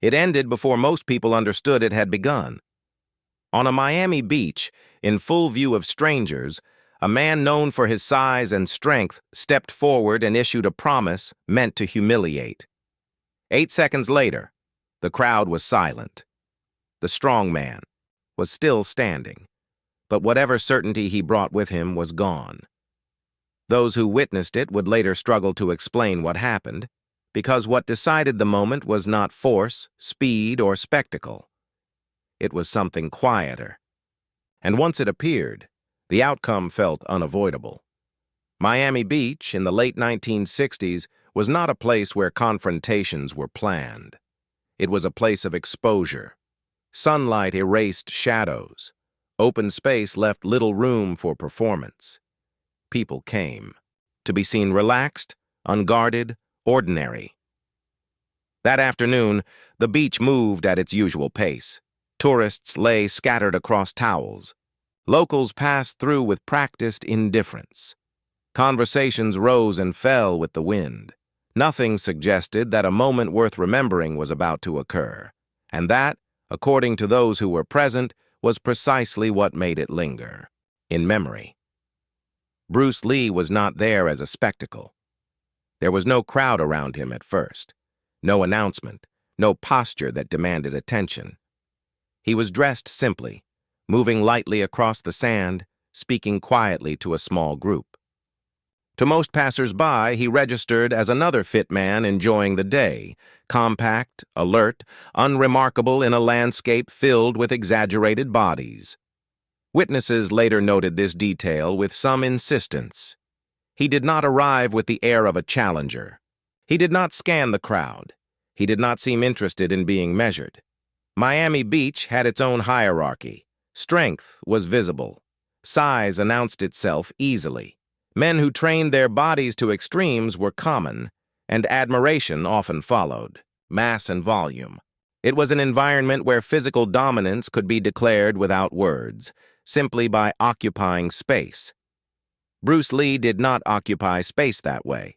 It ended before most people understood it had begun. On a Miami beach, in full view of strangers, a man known for his size and strength stepped forward and issued a promise meant to humiliate. 8 seconds later, the crowd was silent. The strongman was still standing, but whatever certainty he brought with him was gone. Those who witnessed it would later struggle to explain what happened, because what decided the moment was not force, speed, or spectacle. It was something quieter. And once it appeared, the outcome felt unavoidable. Miami Beach, in the late 1960s, was not a place where confrontations were planned. It was a place of exposure. Sunlight erased shadows. Open space left little room for performance. People came to be seen relaxed, unguarded, ordinary. That afternoon, the beach moved at its usual pace. Tourists lay scattered across towels. Locals passed through with practiced indifference. Conversations rose and fell with the wind. Nothing suggested that a moment worth remembering was about to occur, and that, according to those who were present, was precisely what made it linger, in memory. Bruce Lee was not there as a spectacle. There was no crowd around him at first, no announcement, no posture that demanded attention. He was dressed simply, moving lightly across the sand, speaking quietly to a small group. To most passers-by, he registered as another fit man enjoying the day, compact, alert, unremarkable in a landscape filled with exaggerated bodies. Witnesses later noted this detail with some insistence. He did not arrive with the air of a challenger. He did not scan the crowd. He did not seem interested in being measured. Miami Beach had its own hierarchy. Strength was visible. Size announced itself easily. Men who trained their bodies to extremes were common, and admiration often followed, mass and volume. It was an environment where physical dominance could be declared without words, simply by occupying space. Bruce Lee did not occupy space that way.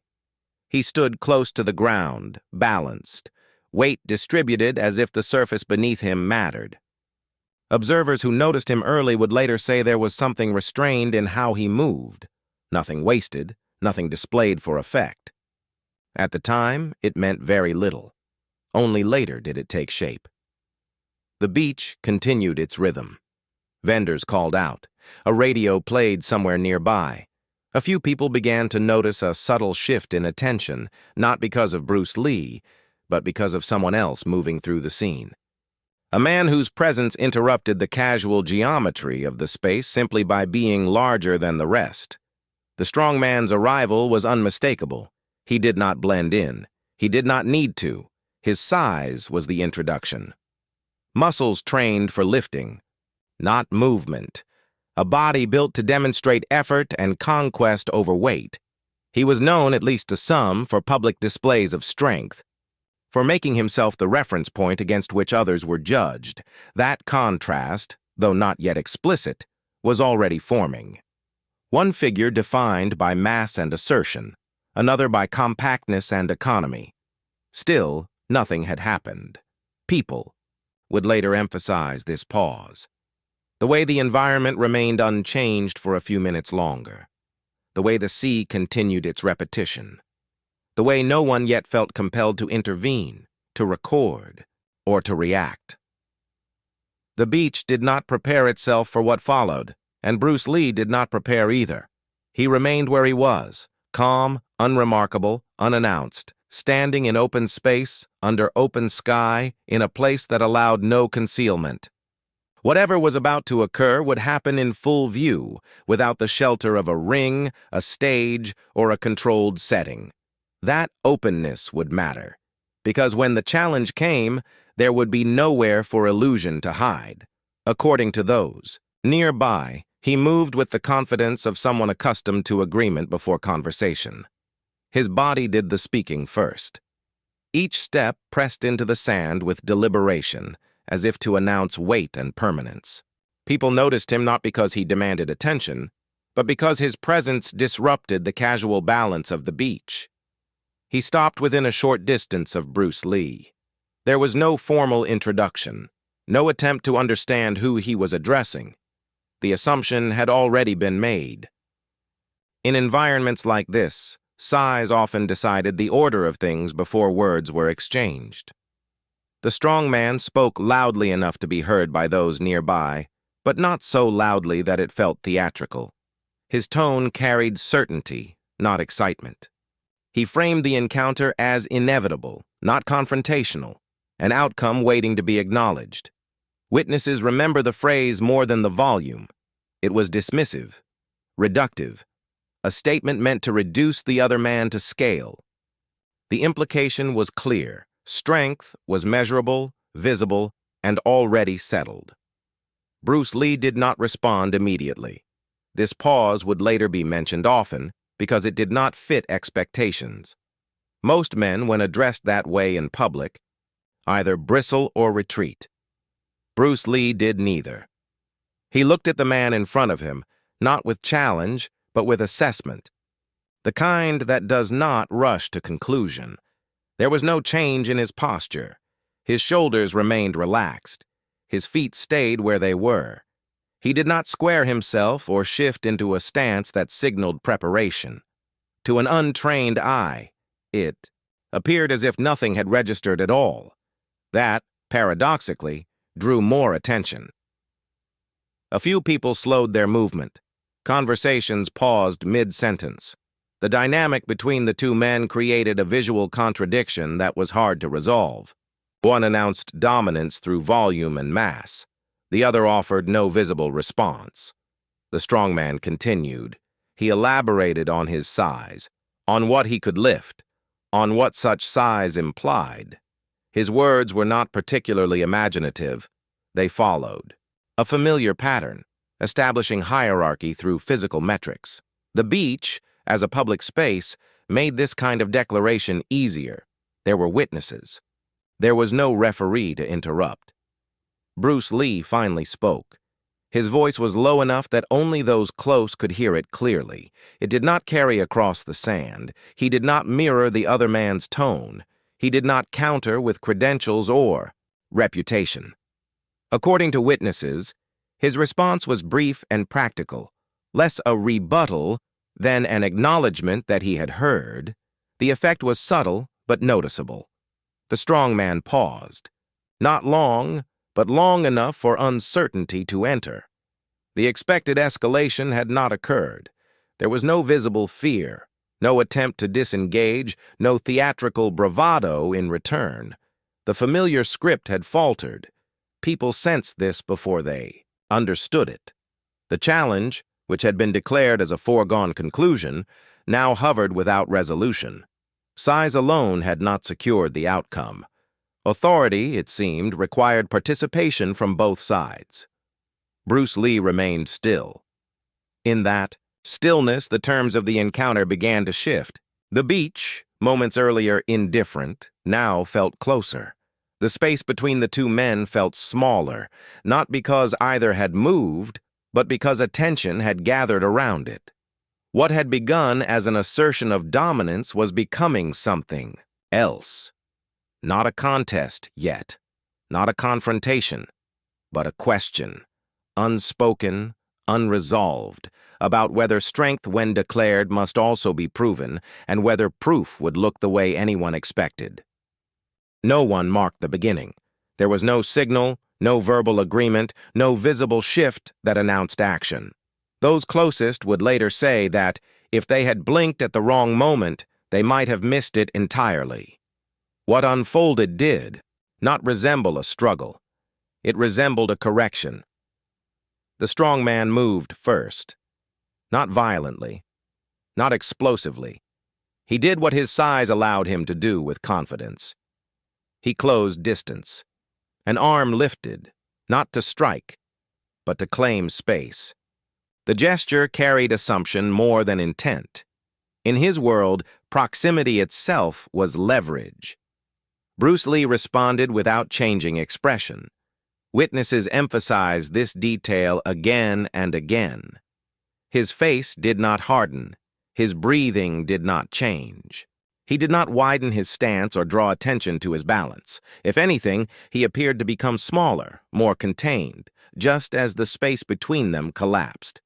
He stood close to the ground, balanced, weight distributed as if the surface beneath him mattered. Observers who noticed him early would later say there was something restrained in how he moved. Nothing wasted, nothing displayed for effect. At the time, it meant very little. Only later did it take shape. The beach continued its rhythm. Vendors called out. A radio played somewhere nearby. A few people began to notice a subtle shift in attention, not because of Bruce Lee, but because of someone else moving through the scene. A man whose presence interrupted the casual geometry of the space simply by being larger than the rest. The strongman's arrival was unmistakable. He did not blend in. He did not need to. His size was the introduction. Muscles trained for lifting, not movement. A body built to demonstrate effort and conquest over weight. He was known, at least to some, for public displays of strength, for making himself the reference point against which others were judged. That contrast, though not yet explicit, was already forming. One figure defined by mass and assertion, another by compactness and economy. Still, nothing had happened. People would later emphasize this pause. The way the environment remained unchanged for a few minutes longer. The way the sea continued its repetition. The way no one yet felt compelled to intervene, to record, or to react. The beach did not prepare itself for what followed, and Bruce Lee did not prepare either. He remained where he was, calm, unremarkable, unannounced, standing in open space, under open sky, in a place that allowed no concealment. Whatever was about to occur would happen in full view, without the shelter of a ring, a stage, or a controlled setting. That openness would matter, because when the challenge came, there would be nowhere for illusion to hide. According to those nearby, he moved with the confidence of someone accustomed to agreement before conversation. His body did the speaking first. Each step pressed into the sand with deliberation, as if to announce weight and permanence. People noticed him not because he demanded attention, but because his presence disrupted the casual balance of the beach. He stopped within a short distance of Bruce Lee. There was no formal introduction, no attempt to understand who he was addressing. The assumption had already been made. In environments like this, size often decided the order of things before words were exchanged. The strong man spoke loudly enough to be heard by those nearby, but not so loudly that it felt theatrical. His tone carried certainty, not excitement. He framed the encounter as inevitable, not confrontational, an outcome waiting to be acknowledged. Witnesses remember the phrase more than the volume. It was dismissive, reductive, a statement meant to reduce the other man to scale. The implication was clear. Strength was measurable, visible, and already settled. Bruce Lee did not respond immediately. This pause would later be mentioned often because it did not fit expectations. Most men, when addressed that way in public, either bristle or retreat. Bruce Lee did neither. He looked at the man in front of him, not with challenge, but with assessment. The kind that does not rush to conclusion. There was no change in his posture. His shoulders remained relaxed. His feet stayed where they were. He did not square himself or shift into a stance that signaled preparation. To an untrained eye, it appeared as if nothing had registered at all. That, paradoxically, drew more attention. A few people slowed their movement. Conversations paused mid-sentence. The dynamic between the two men created a visual contradiction that was hard to resolve. One announced dominance through volume and mass. The other offered no visible response. The strongman continued. He elaborated on his size, on what he could lift, on what such size implied. His words were not particularly imaginative. They followed a familiar pattern, establishing hierarchy through physical metrics. The beach, as a public space, made this kind of declaration easier. There were witnesses. There was no referee to interrupt. Bruce Lee finally spoke. His voice was low enough that only those close could hear it clearly. It did not carry across the sand. He did not mirror the other man's tone. He did not counter with credentials or reputation. According to witnesses, his response was brief and practical, less a rebuttal than an acknowledgement that he had heard. The effect was subtle but noticeable. The strong man paused. Not long, but long enough for uncertainty to enter. The expected escalation had not occurred. There was no visible fear, no attempt to disengage, no theatrical bravado in return. The familiar script had faltered. People sensed this before they understood it. The challenge, which had been declared as a foregone conclusion, now hovered without resolution. Size alone had not secured the outcome. Authority, it seemed, required participation from both sides. Bruce Lee remained still. In that stillness, the terms of the encounter began to shift. The beach, moments earlier indifferent, now felt closer. The space between the two men felt smaller, not because either had moved, but because attention had gathered around it. What had begun as an assertion of dominance was becoming something else. Not a contest yet, not a confrontation, but a question, unspoken, unresolved, about whether strength when declared must also be proven, and whether proof would look the way anyone expected. No one marked the beginning. There was no signal, no verbal agreement, no visible shift that announced action. Those closest would later say that, if they had blinked at the wrong moment, they might have missed it entirely. What unfolded did not resemble a struggle. It resembled a correction. The strong man moved first. Not violently, not explosively. He did what his size allowed him to do with confidence. He closed distance. An arm lifted, not to strike, but to claim space. The gesture carried assumption more than intent. In his world, proximity itself was leverage. Bruce Lee responded without changing expression. Witnesses emphasized this detail again and again. His face did not harden. His breathing did not change. He did not widen his stance or draw attention to his balance. If anything, he appeared to become smaller, more contained, just as the space between them collapsed.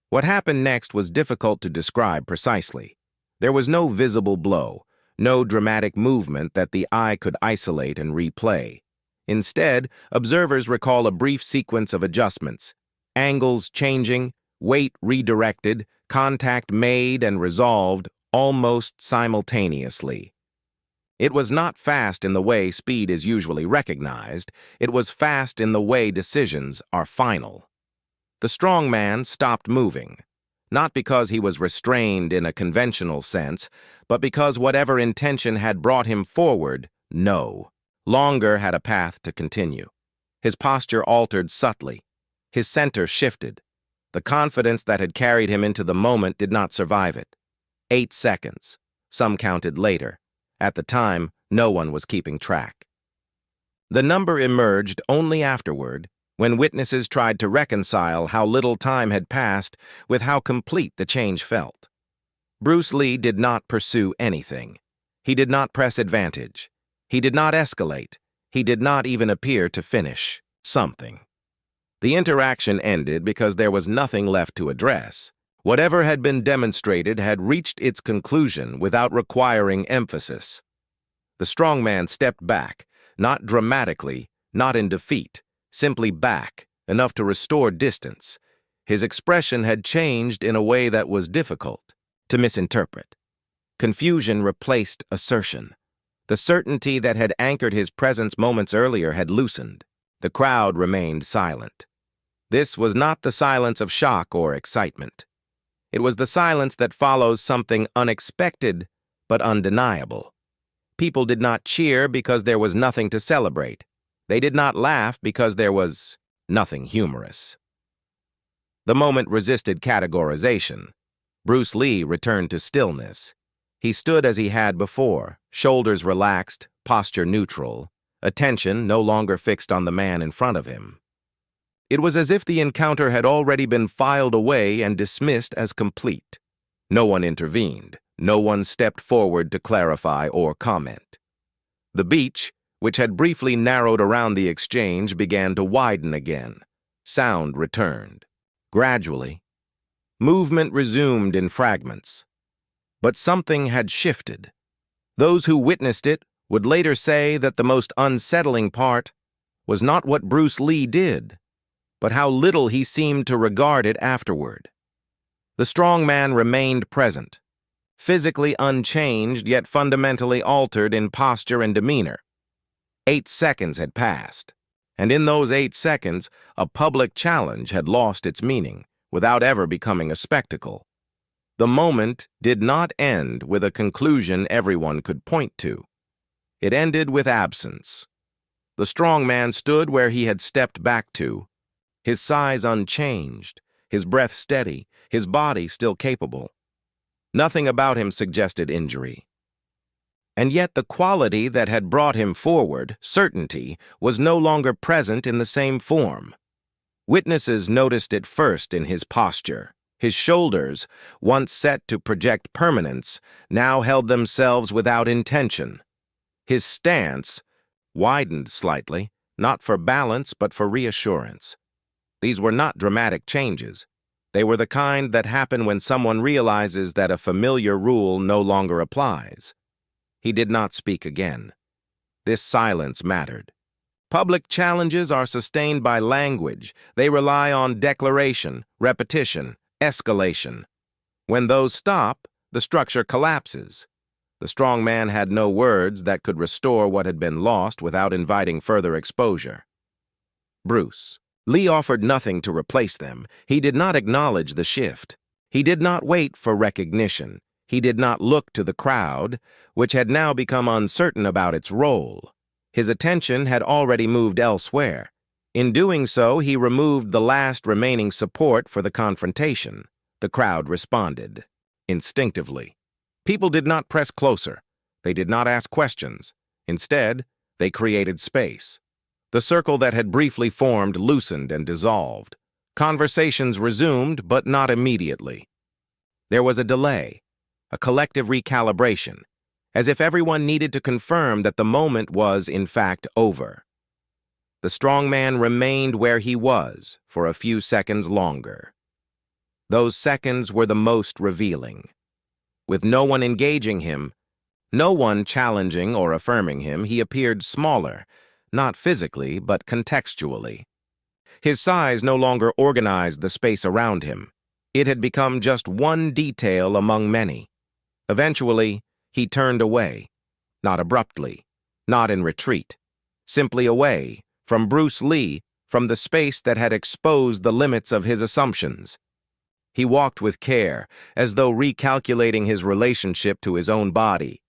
What happened next was difficult to describe precisely. There was no visible blow, no dramatic movement that the eye could isolate and replay. Instead, observers recall a brief sequence of adjustments, angles changing, weight redirected, contact made and resolved almost simultaneously. It was not fast in the way speed is usually recognized, it was fast in the way decisions are final. The strongman stopped moving, not because he was restrained in a conventional sense, but because whatever intention had brought him forward, no longer had a path to continue. His posture altered subtly. His center shifted. The confidence that had carried him into the moment did not survive it. 8 seconds. Some counted later. At the time, no one was keeping track. The number emerged only afterward, when witnesses tried to reconcile how little time had passed with how complete the change felt. Bruce Lee did not pursue anything. He did not press advantage. He did not escalate. He did not even appear to finish something. The interaction ended because there was nothing left to address. Whatever had been demonstrated had reached its conclusion without requiring emphasis. The strongman stepped back, not dramatically, not in defeat, simply back, enough to restore distance. His expression had changed in a way that was difficult to misinterpret. Confusion replaced assertion. The certainty that had anchored his presence moments earlier had loosened. The crowd remained silent. This was not the silence of shock or excitement. It was the silence that follows something unexpected but undeniable. People did not cheer because there was nothing to celebrate. They did not laugh because there was nothing humorous. The moment resisted categorization. Bruce Lee returned to stillness. He stood as he had before, shoulders relaxed, posture neutral, attention no longer fixed on the man in front of him. It was as if the encounter had already been filed away and dismissed as complete. No one intervened. No one stepped forward to clarify or comment. The beach, which had briefly narrowed around the exchange, began to widen again. Sound returned. Gradually, movement resumed in fragments. But something had shifted. Those who witnessed it would later say that the most unsettling part was not what Bruce Lee did, but how little he seemed to regard it afterward. The strong man remained present, physically unchanged yet fundamentally altered in posture and demeanor. 8 seconds had passed, and in those 8 seconds, a public challenge had lost its meaning without ever becoming a spectacle. The moment did not end with a conclusion everyone could point to. It ended with absence. The strong man stood where he had stepped back to, his size unchanged, his breath steady, his body still capable. Nothing about him suggested injury. And yet the quality that had brought him forward, certainty, was no longer present in the same form. Witnesses noticed it first in his posture. His shoulders, once set to project permanence, now held themselves without intention. His stance widened slightly, not for balance but for reassurance. These were not dramatic changes. They were the kind that happen when someone realizes that a familiar rule no longer applies. He did not speak again. This silence mattered. Public challenges are sustained by language. They rely on declaration, repetition, escalation. When those stop, the structure collapses. The strong man had no words that could restore what had been lost without inviting further exposure. Bruce Lee offered nothing to replace them. He did not acknowledge the shift. He did not wait for recognition. He did not look to the crowd, which had now become uncertain about its role. His attention had already moved elsewhere. In doing so, he removed the last remaining support for the confrontation. The crowd responded, instinctively. People did not press closer. They did not ask questions. Instead, they created space. The circle that had briefly formed loosened and dissolved. Conversations resumed, but not immediately. There was a delay, a collective recalibration, as if everyone needed to confirm that the moment was, in fact, over. The strongman remained where he was for a few seconds longer. Those seconds were the most revealing. With no one engaging him, no one challenging or affirming him, he appeared smaller, not physically, but contextually. His size no longer organized the space around him. It had become just one detail among many. Eventually, he turned away, not abruptly, not in retreat, simply away from Bruce Lee, from the space that had exposed the limits of his assumptions. He walked with care, as though recalculating his relationship to his own body.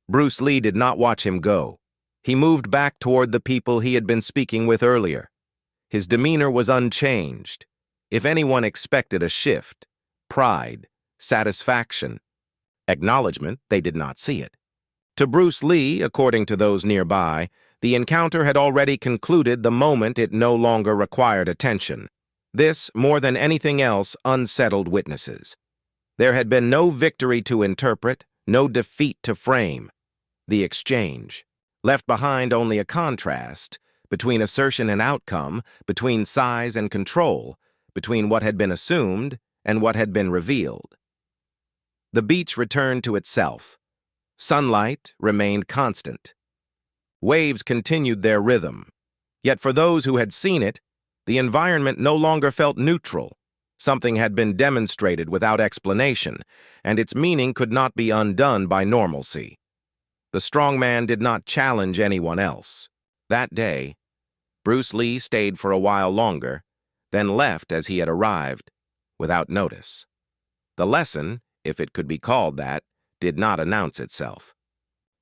Bruce Lee did not watch him go. He moved back toward the people he had been speaking with earlier. His demeanor was unchanged. If anyone expected a shift, pride, satisfaction, acknowledgement, they did not see it. To Bruce Lee, according to those nearby, the encounter had already concluded the moment it no longer required attention. This, more than anything else, unsettled witnesses. There had been no victory to interpret, no defeat to frame. The exchange left behind only a contrast between assertion and outcome, between size and control, between what had been assumed and what had been revealed. The beach returned to itself. Sunlight remained constant. Waves continued their rhythm. Yet for those who had seen it, the environment no longer felt neutral. Something had been demonstrated without explanation, and its meaning could not be undone by normalcy. The strongman did not challenge anyone else. That day, Bruce Lee stayed for a while longer, then left as he had arrived, without notice. The lesson, if it could be called that, did not announce itself.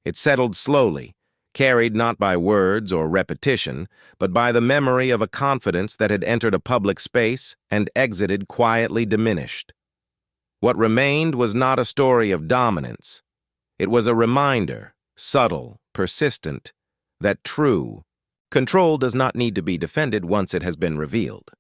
It settled slowly, carried not by words or repetition, but by the memory of a confidence that had entered a public space and exited quietly diminished. What remained was not a story of dominance. It was a reminder, subtle, persistent, that true control does not need to be defended once it has been revealed.